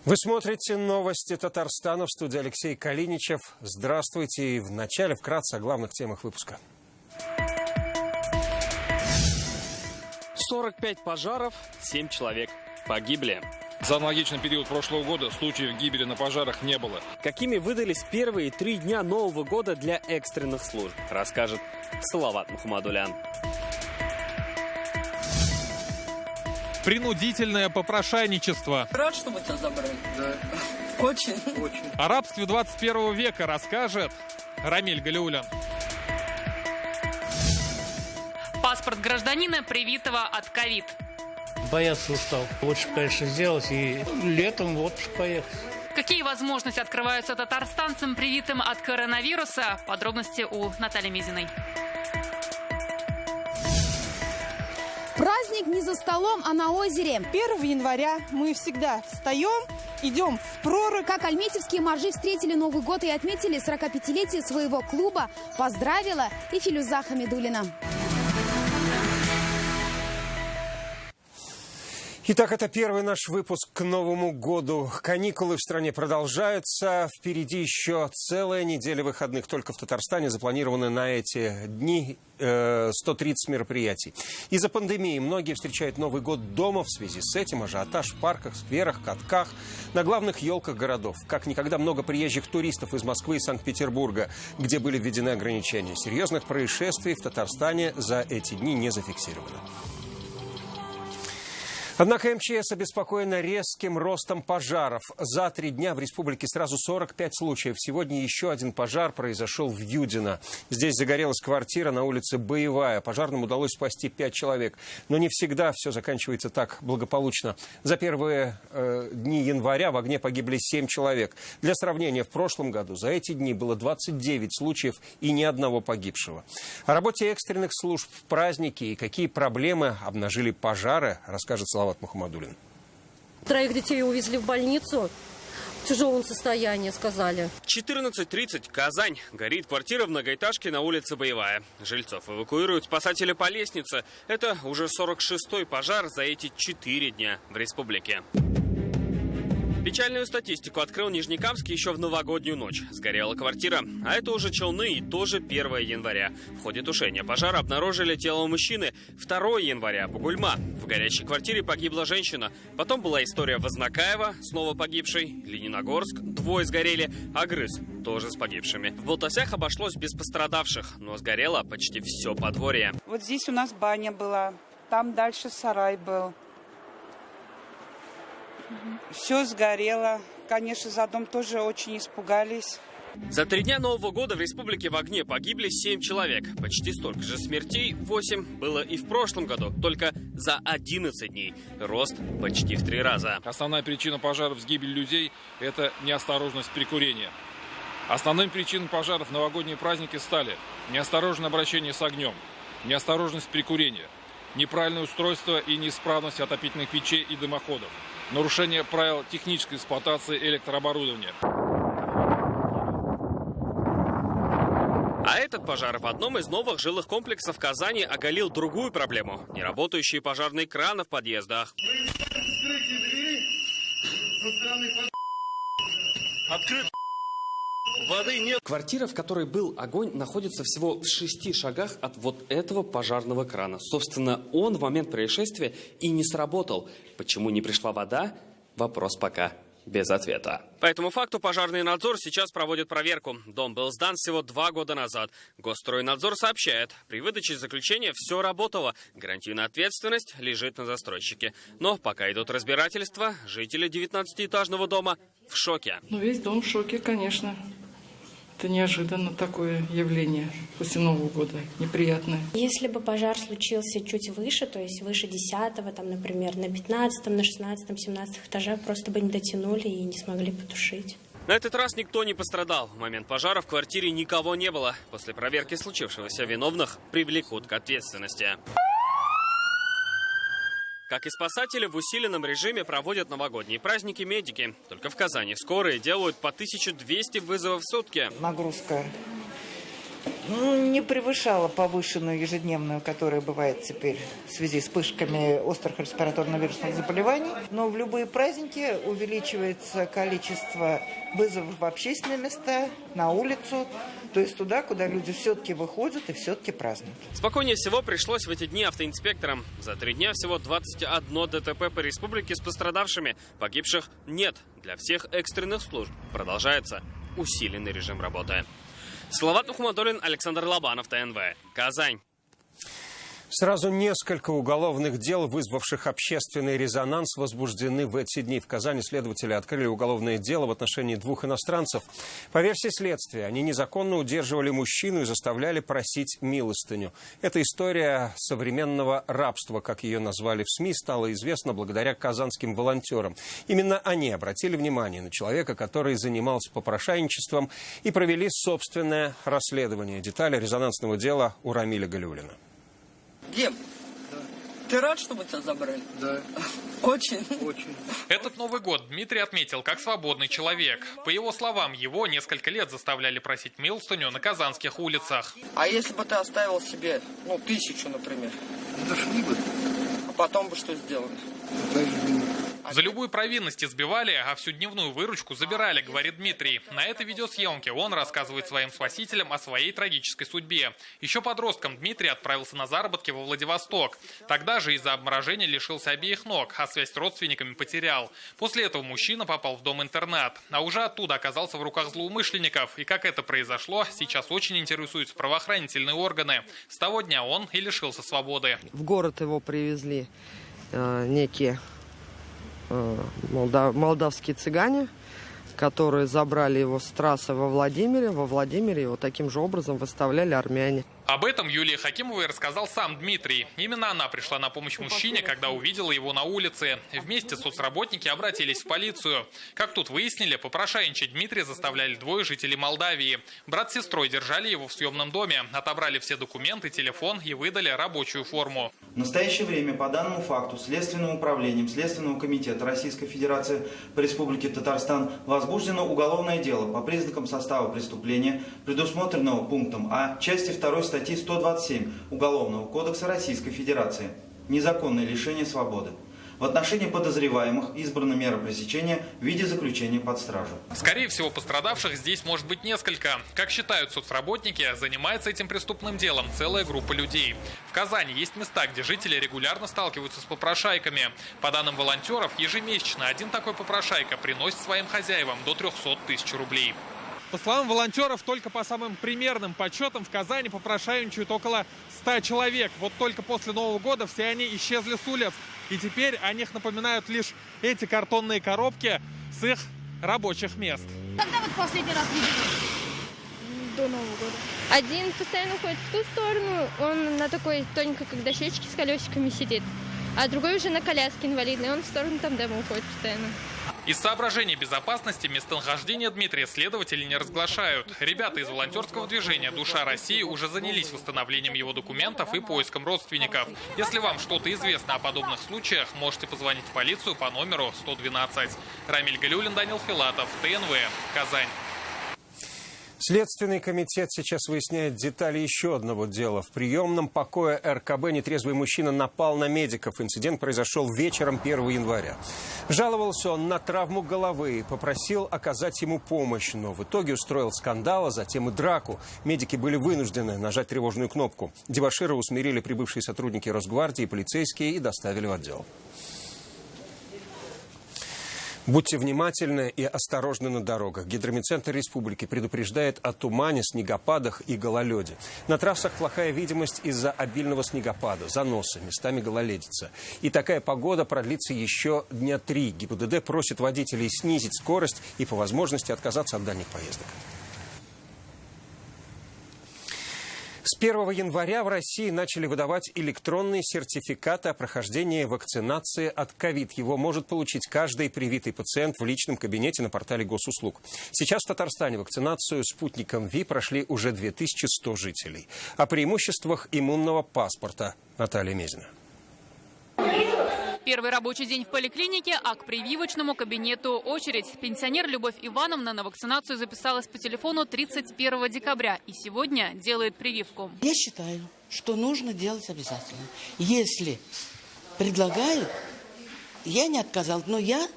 Вы смотрите новости Татарстана, в студии Алексей Калиничев. Здравствуйте. И в начале вкратце о главных темах выпуска. 45 пожаров, 7 человек погибли. За аналогичный период прошлого года случаев гибели на пожарах не было. Какими выдались первые 3 дня Нового года для экстренных служб, расскажет Салават Мухаммадулян. Принудительное попрошайничество. Рад, что мы тебя забрали. Да. Очень. О рабстве 21 века расскажет Рамиль Галиулян. Паспорт гражданина, привитого от ковид. Бояться устал. Лучше, конечно, сделать и летом в отпуск поехать. Какие возможности открываются татарстанцам, привитым от коронавируса? Подробности у Натальи Мизиной. Праздник не за столом, а на озере. 1 января мы всегда встаем, идем в прорубь. Как альметьевские моржи встретили Новый год и отметили 45-летие своего клуба, поздравила и Филюза Хамидуллина. Итак, это первый наш выпуск к Новому году. Каникулы в стране продолжаются. Впереди еще целая неделя выходных. Только в Татарстане запланированы на эти дни 130 мероприятий. Из-за пандемии многие встречают Новый год дома. В связи с этим ажиотаж в парках, скверах, катках, на главных елках городов. Как никогда много приезжих туристов из Москвы и Санкт-Петербурга, где были введены ограничения. Серьезных происшествий в Татарстане за эти дни не зафиксировано. Однако МЧС обеспокоена резким ростом пожаров. За 3 дня в республике сразу 45 случаев. Сегодня еще один пожар произошел в Юдино. Здесь загорелась квартира на улице Боевая. Пожарным удалось спасти 5 человек. Но не всегда все заканчивается так благополучно. За первые дни января в огне погибли 7 человек. Для сравнения, в прошлом году за эти дни было 29 случаев и ни одного погибшего. О работе экстренных служб в праздники и какие проблемы обнажили пожары, расскажет Салават Мухаммадуллин. 3 детей увезли в больницу. В тяжелом состоянии, сказали. 14:30, Казань. Горит квартира в многоэтажке на улице Боевая. Жильцов эвакуируют спасатели по лестнице. Это уже 46-й пожар за эти 4 дня в республике. Печальную статистику открыл Нижнекамск еще в новогоднюю ночь. Сгорела квартира, а это уже Челны и тоже 1 января. В ходе тушения пожара обнаружили тело мужчины. 2 января Бугульма. В горящей квартире погибла женщина. Потом была история Вознакаева, снова погибший. Лениногорск, 2 сгорели. Агрыз, тоже с погибшими. В Болтосях обошлось без пострадавших, но сгорело почти все подворье. Вот здесь у нас баня была, там дальше сарай был. Все сгорело. Конечно, за дом тоже очень испугались. За 3 дня Нового года в республике в огне погибли 7 человек. Почти столько же смертей, 8, было и в прошлом году. Только за 11 дней. Рост почти в 3 раза. Основная причина пожаров с гибелью людей – это неосторожность при курении. Основными причинами пожаров в новогодние праздники стали неосторожное обращение с огнем, неосторожность при курении, неправильное устройство и неисправность отопительных печей и дымоходов, нарушение правил технической эксплуатации электрооборудования. А этот пожар в одном из новых жилых комплексов Казани оголил другую проблему – неработающие пожарные краны в подъездах. Открыт. Воды нет. Квартира, в которой был огонь, находится всего в 6 шагах от вот этого пожарного крана. Собственно, он в момент происшествия и не сработал. Почему не пришла вода? Вопрос пока без ответа. По этому факту пожарный надзор сейчас проводит проверку. Дом был сдан всего 2 года назад. Госстройнадзор сообщает, при выдаче заключения все работало. Гарантийная ответственность лежит на застройщике. Но пока идут разбирательства, жители 19-этажного дома в шоке. Весь дом в шоке, конечно. Это неожиданно такое явление после Нового года, неприятное. Если бы пожар случился чуть выше, то есть выше 10-го, там, например, на 15-м, на 16-м, 17-м этаже, просто бы не дотянули и не смогли потушить. На этот раз никто не пострадал. В момент пожара в квартире никого не было. После проверки случившегося виновных привлекут к ответственности. Как и спасатели, в усиленном режиме проводят новогодние праздники медики. Только в Казани скорые делают по 1200 вызовов в сутки. Нагрузка Не превышала повышенную ежедневную, которая бывает теперь в связи с вспышками острых респираторно-вирусных заболеваний. Но в любые праздники увеличивается количество вызовов в общественные места, на улицу, то есть туда, куда люди все-таки выходят и все-таки празднуют. Спокойнее всего пришлось в эти дни автоинспекторам. За 3 дня всего 21 ДТП по республике с пострадавшими. Погибших нет. Для всех экстренных служб продолжается усиленный режим работы. Салават Мухаммадуллин, Александр Лобанов, ТНВ. Казань. Сразу несколько уголовных дел, вызвавших общественный резонанс, возбуждены в эти дни. В Казани следователи открыли уголовное дело в отношении 2 иностранцев. По версии следствия, они незаконно удерживали мужчину и заставляли просить милостыню. Эта история современного рабства, как ее назвали в СМИ, стала известна благодаря казанским волонтерам. Именно они обратили внимание на человека, который занимался попрошайничеством, и провели собственное расследование. Детали резонансного дела у Рамиля Галиуллина. Дим, ты рад, что мы тебя забрали? Да. Очень? Очень. Этот Новый год Дмитрий отметил как свободный человек. По его словам, его несколько лет заставляли просить милостыню на казанских улицах. А если бы ты оставил себе, 1000, например? Дошли бы. А потом бы что сделали? За любую провинность избивали, а всю дневную выручку забирали, говорит Дмитрий. На этой видеосъемке он рассказывает своим спасителям о своей трагической судьбе. Еще подростком Дмитрий отправился на заработки во Владивосток. Тогда же из-за обморожения лишился обеих ног, а связь с родственниками потерял. После этого мужчина попал в дом-интернат, а уже оттуда оказался в руках злоумышленников. И как это произошло, сейчас очень интересуются правоохранительные органы. С того дня он и лишился свободы. В город его привезли некие молдавские цыгане, которые забрали его с трассы во Владимире. Во Владимире его таким же образом выставляли армяне. Об этом Юлии Хакимовой рассказал сам Дмитрий. Именно она пришла на помощь мужчине, когда увидела его на улице. Вместе соцработники обратились в полицию. Как тут выяснили, попрошайничать Дмитрия заставляли 2 жителей Молдавии. Брат с сестрой держали его в съемном доме, отобрали все документы, телефон и выдали рабочую форму. В настоящее время по данному факту Следственным управлением Следственного комитета Российской Федерации по Республике Татарстан возбуждено уголовное дело по признакам состава преступления, предусмотренного пунктом А части 2 статьи 127 Уголовного кодекса Российской Федерации «Незаконное лишение свободы». В отношении подозреваемых избрана мера пресечения в виде заключения под стражу. Скорее всего, пострадавших здесь может быть несколько. Как считают соцработники, занимается этим преступным делом целая группа людей. В Казани есть места, где жители регулярно сталкиваются с попрошайками. По данным волонтеров, ежемесячно один такой попрошайка приносит своим хозяевам до 300 тысяч рублей. По словам волонтеров, только по самым примерным подсчетам в Казани попрошайничают около 100 человек. Вот только после Нового года все они исчезли с улиц. И теперь о них напоминают лишь эти картонные коробки с их рабочих мест. Когда вот последний раз видели? До Нового года. Один постоянно уходит в ту сторону, он на такой тоненькой, как дощечке с колесиками сидит. А другой уже на коляске инвалидной, он в сторону тандема уходит постоянно. Из соображений безопасности местонахождение Дмитрия следователи не разглашают. Ребята из волонтерского движения «Душа России» уже занялись восстановлением его документов и поиском родственников. Если вам что-то известно о подобных случаях, можете позвонить в полицию по номеру 112. Рамиль Галиуллин, Данил Филатов, ТНВ, Казань. Следственный комитет сейчас выясняет детали еще одного дела. В приемном покое РКБ нетрезвый мужчина напал на медиков. Инцидент произошел вечером 1 января. Жаловался он на травму головы и попросил оказать ему помощь. Но в итоге устроил скандал, а затем и драку. Медики были вынуждены нажать тревожную кнопку. Дебошира усмирили прибывшие сотрудники Росгвардии и полицейские и доставили в отдел. Будьте внимательны и осторожны на дорогах. Гидрометцентр республики предупреждает о тумане, снегопадах и гололеде. На трассах плохая видимость из-за обильного снегопада, заносы, местами гололедица. И такая погода продлится еще дня 3. ГИБДД просит водителей снизить скорость и по возможности отказаться от дальних поездок. С 1 января в России начали выдавать электронные сертификаты о прохождении вакцинации от ковид. Его может получить каждый привитый пациент в личном кабинете на портале госуслуг. Сейчас в Татарстане вакцинацию спутником ВИ прошли уже 2100 жителей. О преимуществах иммунного паспорта Наталья Мезина. Первый рабочий день в поликлинике, а к прививочному кабинету очередь. Пенсионер Любовь Ивановна на вакцинацию записалась по телефону 31 декабря и сегодня делает прививку. Я считаю, что нужно делать обязательно. Если предлагают, я не отказалась, но я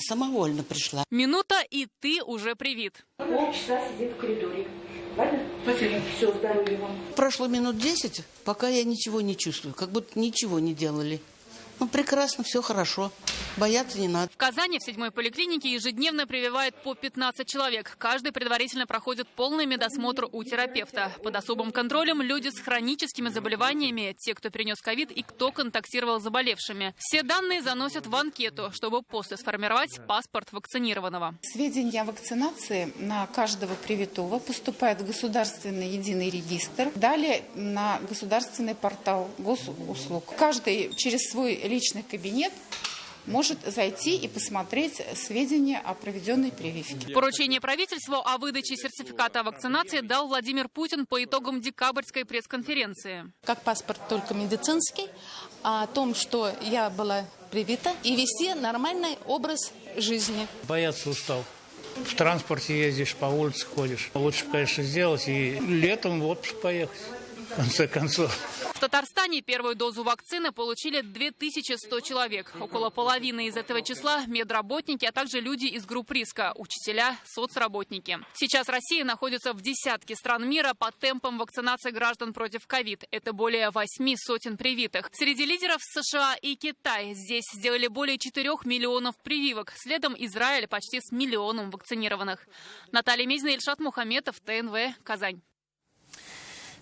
самовольно пришла. Минута, и ты уже привит. Полчаса сидим в коридоре. Ладно? Все, здоровья вам. Прошло минут 10, пока я ничего не чувствую, как будто ничего не делали. Ну, прекрасно, все хорошо. Бояться не надо. В Казани в 7-й поликлинике ежедневно прививают по 15 человек. Каждый предварительно проходит полный медосмотр у терапевта. Под особым контролем люди с хроническими заболеваниями, те, кто перенес ковид и кто контактировал с заболевшими. Все данные заносят в анкету, чтобы после сформировать паспорт вакцинированного. Сведения о вакцинации на каждого привитого поступают в государственный единый регистр. Далее на государственный портал госуслуг. Каждый через свой личный кабинет может зайти и посмотреть сведения о проведенной прививке. Поручение правительству о выдаче сертификата о вакцинации дал Владимир Путин по итогам декабрьской пресс-конференции. Как паспорт только медицинский, о том, что я была привита, и вести нормальный образ жизни. Бояться устал. В транспорте ездишь, по улице ходишь. Лучше, конечно, сделать и летом в отпуск поехать, в конце концов. В Татарстане первую дозу вакцины получили 2100 человек. Около половины из этого числа – медработники, а также люди из групп риска – учителя, соцработники. Сейчас Россия находится в десятке стран мира по темпам вакцинации граждан против ковид. Это более 8 сотен привитых. Среди лидеров США и Китай. Здесь сделали более 4 миллионов прививок. Следом Израиль почти с миллионом вакцинированных. Наталья Мезина, Ильшат Мухаметов, ТНВ, Казань.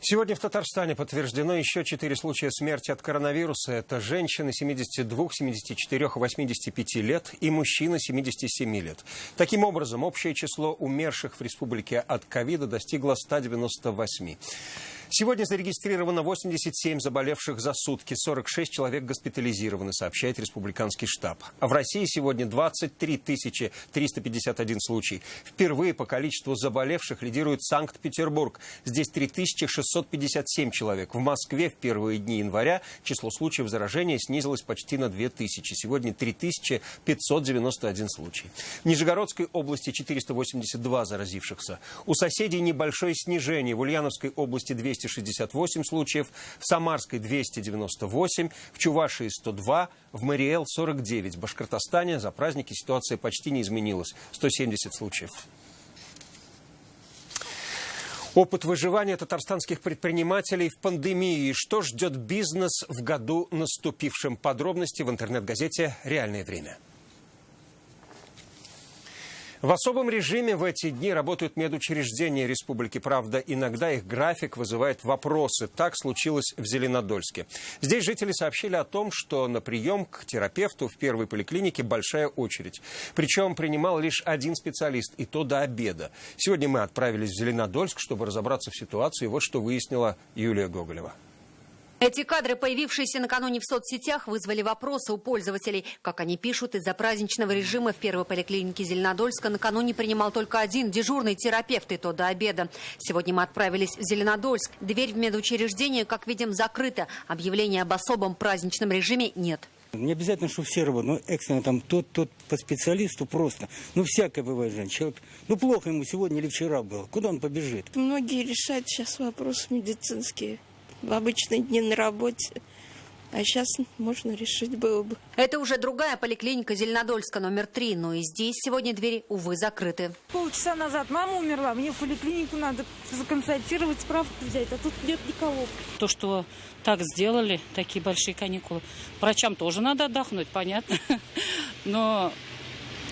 Сегодня в Татарстане подтверждено еще 4 случая смерти от коронавируса. Это женщины 72, 74, 85 лет и мужчина 77 лет. Таким образом, общее число умерших в республике от ковида достигло 198. Сегодня зарегистрировано 87 заболевших за сутки, 46 человек госпитализированы, сообщает республиканский штаб. А в России сегодня 23 351 случай. Впервые по количеству заболевших лидирует Санкт-Петербург. Здесь 3657 человек. В Москве в первые дни января число случаев заражения снизилось почти на 2000. Сегодня 3591 случай. В Нижегородской области 482 заразившихся. У соседей небольшое снижение. В Ульяновской области 268 случаев, в Самарской 298, в Чувашии 102, в Мариэл 49. В Башкортостане за праздники ситуация почти не изменилась. 170 случаев. Опыт выживания татарстанских предпринимателей в пандемии. Что ждет бизнес в году наступившем? Подробности в интернет-газете «Реальное время». В особом режиме в эти дни работают медучреждения республики. Правда, иногда их график вызывает вопросы. Так случилось в Зеленодольске. Здесь жители сообщили о том, что на прием к терапевту в первой поликлинике большая очередь. Причем принимал лишь один специалист, и то до обеда. Сегодня мы отправились в Зеленодольск, чтобы разобраться в ситуации. Вот что выяснила Юлия Гоголева. Эти кадры, появившиеся накануне в соцсетях, вызвали вопросы у пользователей. Как они пишут, из-за праздничного режима в первой поликлинике Зеленодольска накануне принимал только один дежурный терапевт, и то до обеда. Сегодня мы отправились в Зеленодольск. Дверь в медучреждение, как видим, закрыта. Объявления об особом праздничном режиме нет. Не обязательно, что все работают, но экстренно там тот по специалисту просто. Ну, всякое бывает, Жень. Человек, ну, плохо ему сегодня или вчера было. Куда он побежит? Многие решают сейчас вопросы медицинские. В обычные дни на работе, а сейчас можно решить было бы. Это уже другая поликлиника Зеленодольска номер 3, но и здесь сегодня двери, увы, закрыты. Полчаса назад мама умерла, мне в поликлинику надо законсультировать, справку взять, а тут нет никого. То, что так сделали, такие большие каникулы, врачам тоже надо отдохнуть, понятно, но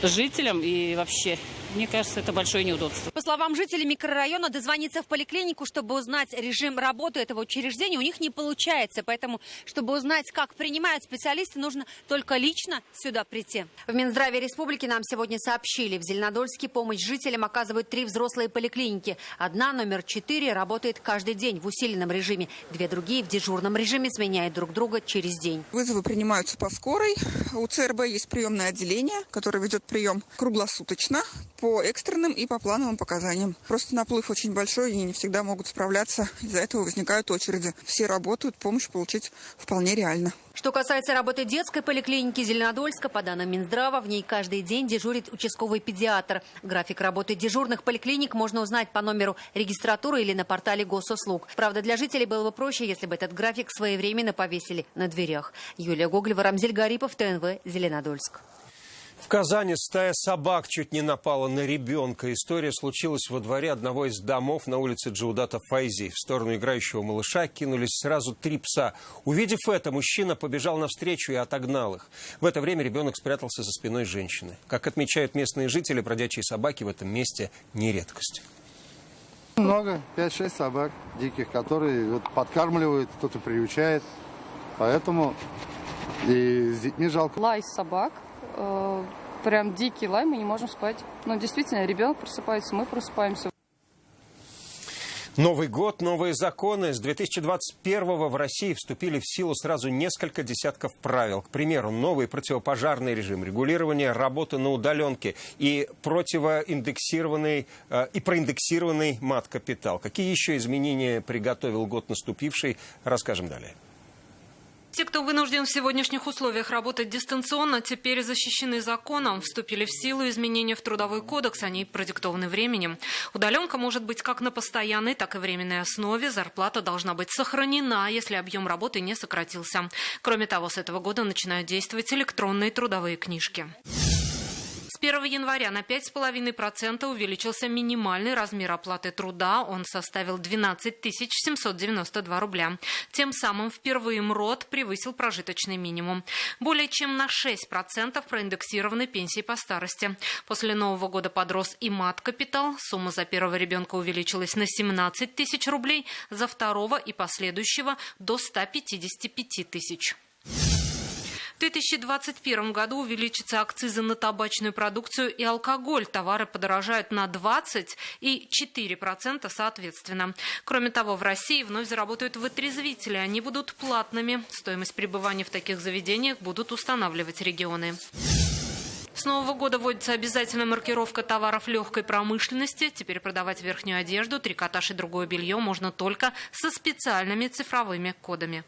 жителям и вообще... Мне кажется, это большое неудобство. По словам жителей микрорайона, дозвониться в поликлинику, чтобы узнать режим работы этого учреждения, у них не получается. Поэтому, чтобы узнать, как принимают специалисты, нужно только лично сюда прийти. В Минздраве республики нам сегодня сообщили, в Зеленодольске помощь жителям оказывают 3 взрослые поликлиники. Одна, номер 4, работает каждый день в усиленном режиме. 2 другие в дежурном режиме сменяют друг друга через день. Вызовы принимаются по скорой. У ЦРБ есть приемное отделение, которое ведет прием круглосуточно по по экстренным и по плановым показаниям. Просто наплыв очень большой и не всегда могут справляться. Из-за этого возникают очереди. Все работают, помощь получить вполне реально. Что касается работы детской поликлиники Зеленодольска, по данным Минздрава, в ней каждый день дежурит участковый педиатр. График работы дежурных поликлиник можно узнать по номеру регистратуры или на портале госуслуг. Правда, для жителей было бы проще, если бы этот график своевременно повесили на дверях. Юлия Гоголева, Рамзель Гарипов, ТНВ, Зеленодольск. В Казани стая собак чуть не напала на ребенка. История случилась во дворе одного из домов на улице Джаудата Файзи. В сторону играющего малыша кинулись сразу 3 пса. Увидев это, мужчина побежал навстречу и отогнал их. В это время ребенок спрятался за спиной женщины. Как отмечают местные жители, бродячие собаки в этом месте не редкость. Много, 5-6 собак диких, которые подкармливают, кто-то приучает. Поэтому и с детьми жалко. Лай собак. Прям дикий лай, мы не можем спать. Но действительно, ребенок просыпается, мы просыпаемся. Новый год, новые законы. С 2021-го в России вступили в силу сразу несколько десятков правил. К примеру, новый противопожарный режим, регулирование работы на удаленке и проиндексированный мат-капитал. Какие еще изменения приготовил год наступивший, расскажем далее. Те, кто вынужден в сегодняшних условиях работать дистанционно, теперь защищены законом. Вступили в силу изменения в Трудовой кодекс, они продиктованы временем. Удаленка может быть как на постоянной, так и временной основе. Зарплата должна быть сохранена, если объем работы не сократился. Кроме того, с этого года начинают действовать электронные трудовые книжки. С 1 января на 5,5% увеличился минимальный размер оплаты труда. Он составил 12 792 рубля. Тем самым впервые МРОТ превысил прожиточный минимум. Более чем на 6% проиндексированы пенсии по старости. После Нового года подрос и мат-капитал. Сумма за первого ребенка увеличилась на 17 тысяч рублей, за второго и последующего до 155 тысяч. В 2021 году увеличатся акцизы на табачную продукцию и алкоголь. Товары подорожают на 20% и 4% соответственно. Кроме того, в России вновь заработают вытрезвители. Они будут платными. Стоимость пребывания в таких заведениях будут устанавливать регионы. С Нового года вводится обязательная маркировка товаров легкой промышленности. Теперь продавать верхнюю одежду, трикотаж и другое белье можно только со специальными цифровыми кодами.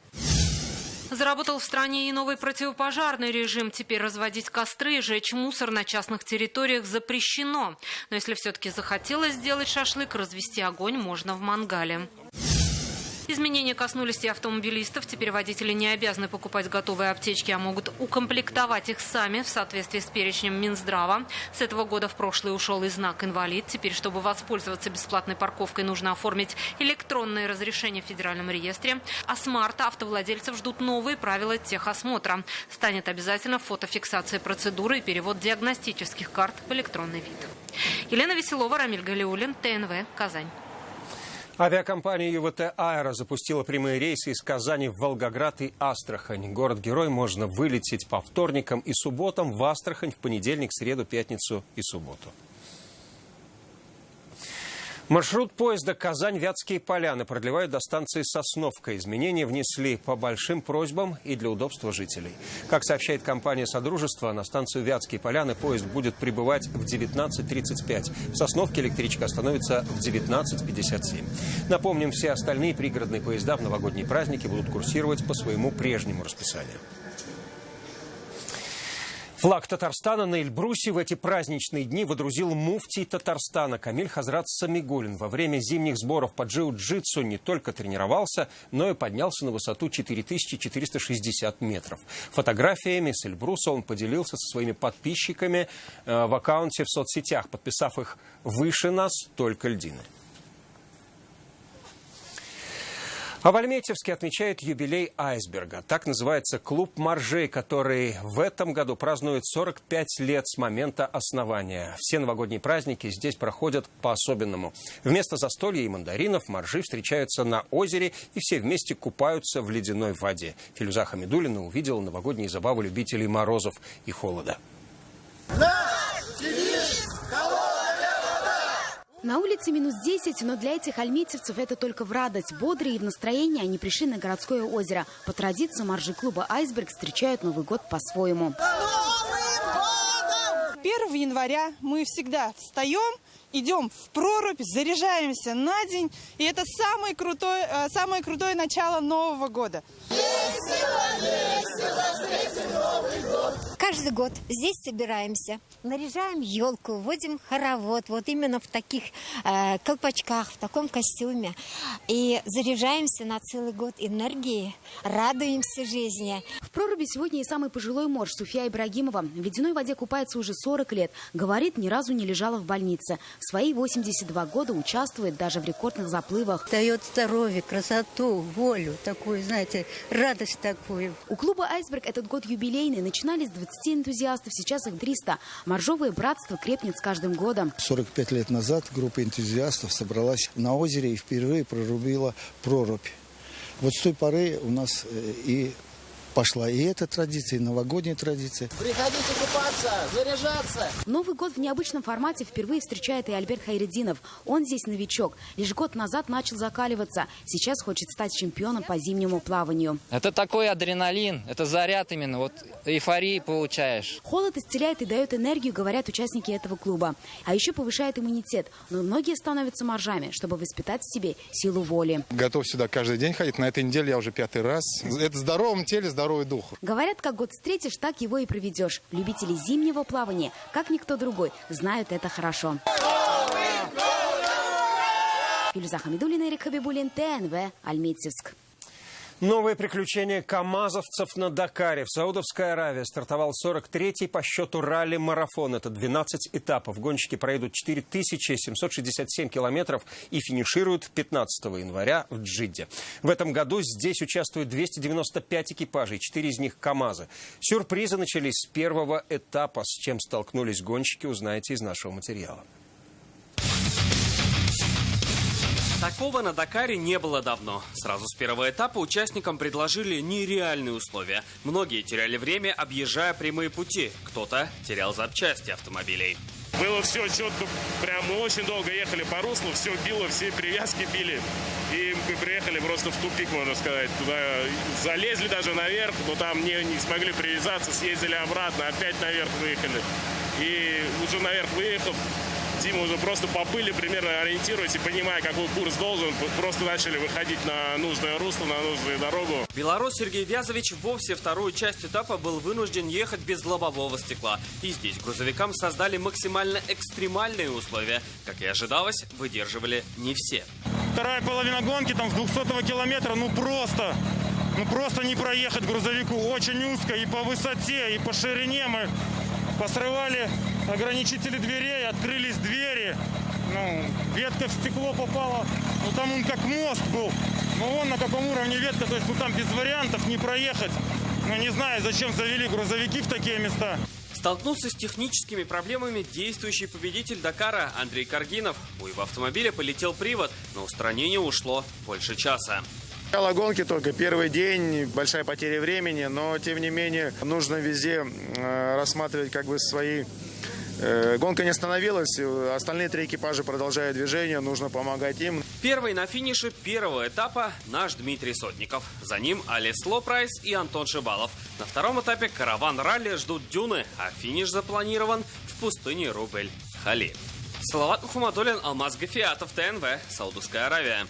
Заработал в стране и новый противопожарный режим. Теперь разводить костры и жечь мусор на частных территориях запрещено. Но если все-таки захотелось сделать шашлык, развести огонь можно в мангале. Изменения коснулись и автомобилистов. Теперь водители не обязаны покупать готовые аптечки, а могут укомплектовать их сами в соответствии с перечнем Минздрава. С этого года в прошлый ушел и знак «Инвалид». Теперь, чтобы воспользоваться бесплатной парковкой, нужно оформить электронное разрешение в Федеральном реестре. А с марта автовладельцев ждут новые правила техосмотра. Станет обязательно фотофиксация процедуры и перевод диагностических карт в электронный вид. Елена Веселова, Рамиль Галиуллин, ТНВ, Казань. Авиакомпания ЮВТ «Аэро» запустила прямые рейсы из Казани в Волгоград и Астрахань. Город-герой можно вылететь по вторникам и субботам, в Астрахань в понедельник, среду, пятницу и субботу. Маршрут поезда «Казань-Вятские Поляны» продлевают до станции Сосновка. Изменения внесли по большим просьбам и для удобства жителей. Как сообщает компания «Содружество», на станцию Вятские Поляны поезд будет прибывать в 19:35. В Сосновке электричка остановится в 19:57. Напомним, все остальные пригородные поезда в новогодние праздники будут курсировать по своему прежнему расписанию. Флаг Татарстана на Эльбрусе в эти праздничные дни водрузил муфтий Татарстана Камиль Хазрат Самигуллин. Во время зимних сборов по джиу-джитсу не только тренировался, но и поднялся на высоту 4460 метров. Фотографиями с Эльбруса он поделился со своими подписчиками в аккаунте в соцсетях, подписав их «Выше нас только льдины». А в Альметьевске отмечает юбилей айсберга. Так называется клуб моржей, который в этом году празднует 45 лет с момента основания. Все новогодние праздники здесь проходят по-особенному. Вместо застолья и мандаринов моржи встречаются на озере и все вместе купаются в ледяной воде. Филюза Хамидуллина увидела новогодние забавы любителей морозов и холода. На улице минус 10, но для этих альметьевцев это только в радость. Бодрые и в настроении они пришли на городское озеро. По традиции моржи клуба «Айсберг» встречают Новый год по-своему. 1 января мы всегда встаем, идем в прорубь, заряжаемся на день. И это самое крутое начало Нового года. Каждый год здесь собираемся, наряжаем елку, вводим хоровод, вот именно в таких колпачках, в таком костюме. И заряжаемся на целый год энергией, радуемся жизни. В проруби сегодня и самый пожилой морж Суфия Ибрагимова. В ледяной воде купается уже 40 лет. Говорит, ни разу не лежала в больнице. В свои 82 года участвует даже в рекордных заплывах. Дает здоровье, красоту, волю, такую, знаете, радость такую. У клуба «Айсберг» этот год юбилейный. Начинались 20 энтузиастов, сейчас их 300. Моржовое братство крепнет с каждым годом. 45 лет назад группа энтузиастов собралась на озере и впервые прорубила прорубь. Вот с той поры у нас и пошла и эта традиция, и новогодняя традиция. Приходите купаться, заряжаться. Новый год в необычном формате впервые встречает и Альберт Хайреддинов. Он здесь новичок. Лишь год назад начал закаливаться. Сейчас хочет стать чемпионом по зимнему плаванию. Это такой адреналин, это заряд именно, вот эйфории получаешь. Холод исцеляет и дает энергию, говорят участники этого клуба. А еще повышает иммунитет. Но многие становятся моржами, чтобы воспитать в себе силу воли. Готов сюда каждый день ходить. На этой неделе я уже 5-й раз. Это в здоровом теле, здоровый дух. Говорят, как год встретишь, так его и проведешь. Любители зимнего плавания, как никто другой, знают это хорошо. Филюза Хамидуллина, Эрик Хабибуллин, ТНВ, Альметьевск. Новые приключения камазовцев на Дакаре. В Саудовской Аравии стартовал 43-й по счету ралли-марафон. Это 12 этапов. Гонщики проедут 4767 километров и финишируют 15 января в Джидде. В этом году здесь участвуют 295 экипажей, 4 из них КАМАЗы. Сюрпризы начались с первого этапа. С чем столкнулись гонщики, узнаете из нашего материала. Такого на Дакаре не было давно. Сразу с первого этапа участникам предложили нереальные условия. Многие теряли время, объезжая прямые пути. Кто-то терял запчасти автомобилей. Было все четко, прям мы очень долго ехали по руслу, все било, все привязки били. И мы приехали просто в тупик, можно сказать. Туда залезли даже наверх, но там не смогли привязаться, съездили обратно, опять наверх выехали. И уже наверх выехав, Дима уже просто поплыли, примерно ориентируясь и понимая, какой курс должен, просто начали выходить на нужное русло, на нужную дорогу. Белорус Сергей Вязович вовсе вторую часть этапа был вынужден ехать без лобового стекла. И здесь грузовикам создали максимально экстремальные условия. Как и ожидалось, выдерживали не все. Вторая половина гонки, там с 200-го километра, просто не проехать грузовику. Очень узко и по высоте, и по ширине мы посрывали ограничители дверей, открылись двери. Ветка в стекло попала. Там он как мост был. Вон на каком уровне ветка, то есть там без вариантов не проехать. Не знаю, зачем завели грузовики в такие места. Столкнулся с техническими проблемами действующий победитель Дакара Андрей Каргинов. У его автомобиля полетел привод, на устранение ушло больше часа. Начало гонки только первый день, большая потеря времени, но тем не менее нужно везде рассматривать свои... Гонка не остановилась, остальные 3 экипажа продолжают движение, нужно помогать им. Первый на финише первого этапа наш Дмитрий Сотников. За ним Алис Лопрайс и Антон Шибалов. На втором этапе караван-ралли ждут дюны, а финиш запланирован в пустыне Рубель-Хали. Салават Мухаммадуллин, Алмаз Гафиатов, ТНВ, Саудовская Аравия.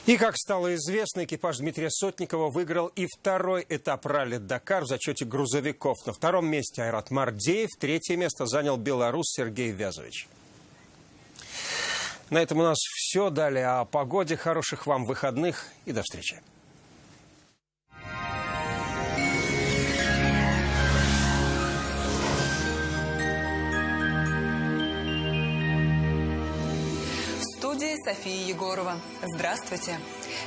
И, как стало известно, экипаж Дмитрия Сотникова выиграл и второй этап ралли Дакар в зачете грузовиков. На втором месте Айрат Мардеев, третье место занял белорус Сергей Вязович. На этом у нас все. Далее о погоде. Хороших вам выходных и до встречи. София Егорова. Здравствуйте.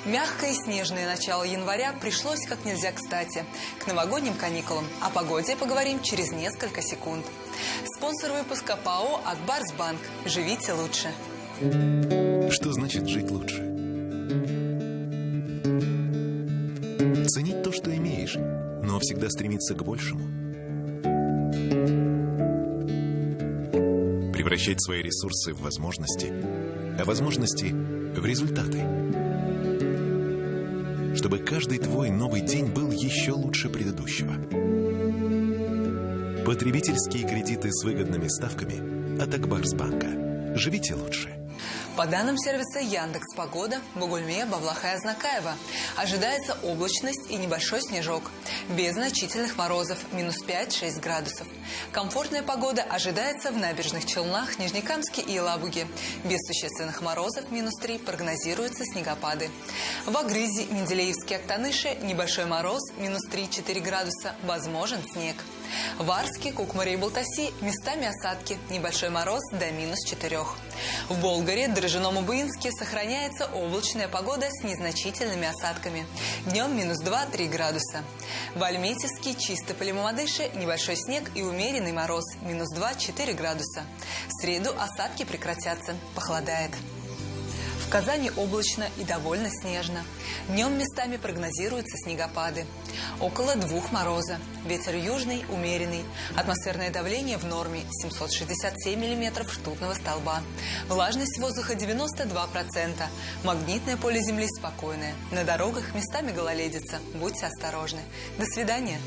Мягкое и снежное начало января пришлось как нельзя кстати. К новогодним каникулам. О погоде поговорим через несколько секунд. Спонсор выпуска ПАО «Акбарсбанк». Живите лучше. Что значит жить лучше? Ценить то, что имеешь, но всегда стремиться к большему. Превращать свои ресурсы в возможности, а возможности в результаты. Чтобы каждый твой новый день был еще лучше предыдущего. Потребительские кредиты с выгодными ставками от Акбарсбанка. Живите лучше. По данным сервиса Яндекс.Погода, в Бугульме, Бавлаха и Азнакаево ожидается облачность и небольшой снежок. Без значительных морозов, минус 5-6 градусов. Комфортная погода ожидается в Набережных Челнах, Нижнекамске и Елабуге. Без существенных морозов, минус 3, прогнозируются снегопады. В Агрызе, Менделеевске, Актаныше небольшой мороз, минус 3-4 градуса, возможен снег. В Арске, Кукмаре и Балтаси местами осадки, небольшой мороз до минус 4. В Болгаре, Дрожжином и Буинске сохраняется облачная погода с незначительными осадками. Днем минус 2-3 градуса. В Альметьевске, Чистополе, Мамадыше небольшой снег и умеренный мороз, минус 2-4 градуса. В среду осадки прекратятся, похолодает. В Казани облачно и довольно снежно. Днем местами прогнозируются снегопады. Около 2 мороза. Ветер южный, умеренный. Атмосферное давление в норме 767 миллиметров ртутного столба. Влажность воздуха 92%. Магнитное поле Земли спокойное. На дорогах местами гололедица. Будьте осторожны. До свидания.